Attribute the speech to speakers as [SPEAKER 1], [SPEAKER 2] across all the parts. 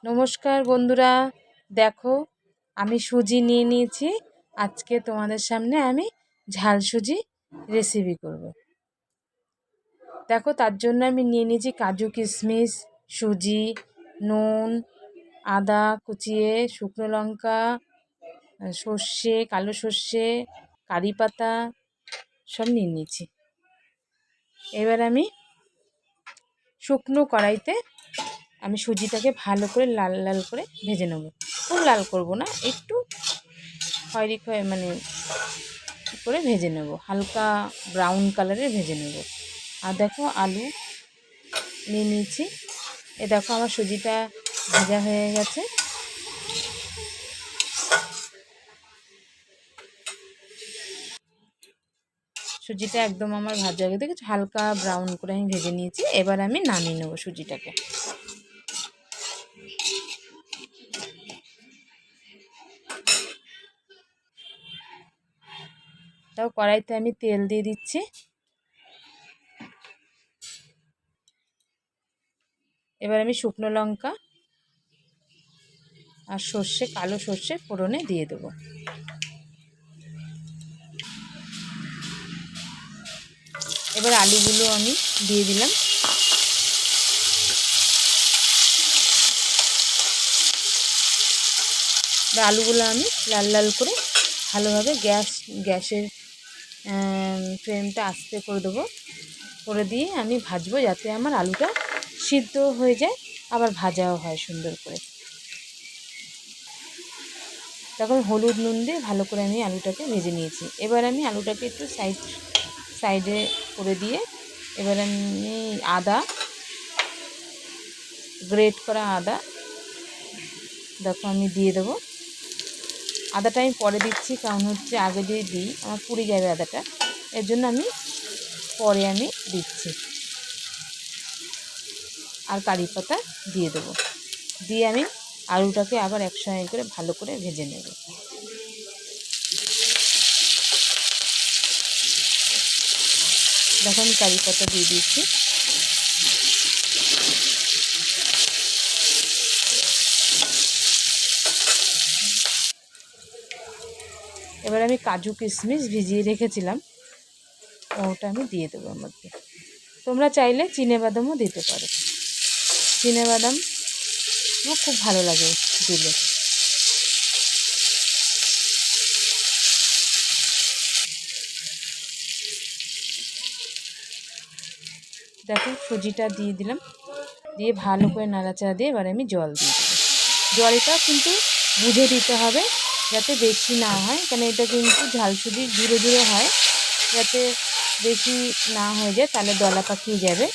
[SPEAKER 1] নমস্কার বন্ধুরা, দেখো আমি সুজি নিয়ে নিয়েছি। আজকে তোমাদের সামনে আমি ঝাল সুজি রেসিপি করব। দেখো তার জন্য আমি নিয়ে নিয়েছি কাজু কিশমিশ, সুজি, নুন, আদা কুচিয়ে, শুকনো লঙ্কা, সর্ষে, কালো সর্ষে, কারি পাতা সব নিয়ে নিয়েছি। এবার আমি শুকনো কড়াইতে আমি সুজিটাকে ভালো করে লাল লাল করে ভেজে নেব। খুব লাল করব না, একটু খয়েরি মানে করে ভেজে নেব, হালকা ব্রাউন কালারের ভেজে নেব। আর দেখো আলু নিয়ে নিয়েছি। দেখো আমার সুজিটা ভাজা হয়ে গেছে। সুজিটা একদম আমার ভাজা হয়ে গেছে, হালকা ব্রাউন করে আমি ভেজে নিয়েছি। এবার আমি নামিয়ে নেব সুজিটাকে। তাও কড়াইতে আমি তেল দিয়ে দিচ্ছি। এবার আমি শুকনো লঙ্কা আর সর্ষে, কালো সর্ষে ফোড়নে দিয়ে দেবো। এবার আলুগুলো আমি দিয়ে দিলাম। আলুগুলো আমি লাল লাল করে ভালোভাবে গ্যাসের ফ্লেমটা আস্তে করে দেবো, করে দিয়ে আমি ভাজবো যাতে আমার আলুটা সিদ্ধ হয়ে যায়, আবার ভাজাও হয় সুন্দর করে। তখন হলুদ নুন দিয়ে ভালো করে আমি আলুটাকে ভেজে নিয়েছি। এবার আমি আলুটাকে একটু সাইডে করে দিয়ে এবার আমি আদা, গ্রেট করা আদা দেখো আমি দিয়ে দেবো। আদাটা আমি পরে দিচ্ছি, কারণ হচ্ছে আগে যদি দিই আমার পুড়ে যাবে আদাটা, এর জন্য আমি পরে দিচ্ছি। আর কারি পাতা দিয়ে দেবো, দিয়ে আমি আলুটাকে আবার একসঙ্গে করে ভালো করে ভেজে নেব। দেখো আমি কারি পাতা দিয়ে দিয়েছি। এবার আমি কাজু কিশমিশ ভিজিয়ে রেখেছিলাম, ওটা আমি দিয়ে দেবো এর মধ্যে। তোমরা চাইলে চিনেবাদামও দিতে পারো, চিনেবাদাম খুব ভালো লাগে দিলে। দেখো সুজিটা দিয়ে দিলাম, দিয়ে ভালো করে নাড়াচাড়া দিয়ে এবার আমি জল দিয়ে দেবো। জলটা কিন্তু বুঝে দিতে হবে, যাতে বেশি না হয়, কারণ এটা কিন্তু ঝাল সুজি ঝুড়ো ঝুড়ো হয়, যাতে বেশি না হয়ে যায়, তাহলে দলা পাকিয়ে যাবে।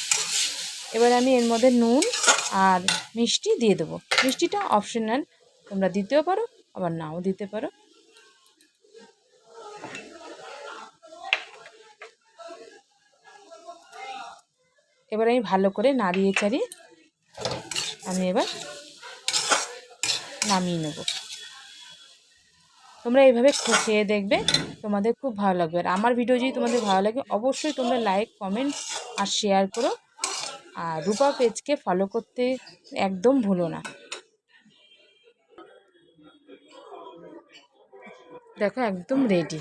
[SPEAKER 1] এবার আমি এর মধ্যে নুন আর মিষ্টি দিয়ে দেবো। মিষ্টিটা অপশনাল, তোমরা দিতেও পারো আবার নাও দিতে পারো। এবার আমি ভালো করে নাড়িয়ে চাড়িয়ে আমি এবার নামিয়ে নেব। তোমরা এইভাবে খেয়ে দেখবে, তোমাদের খুব ভালো লাগবে। আর আমার ভিডিও যদি তোমাদের ভালো লাগে অবশ্যই তোমরা লাইক, কমেন্ট আর শেয়ার করো। আর রূপা পেজকে ফলো করতে একদম ভুলো না। দেখো একদম রেডি।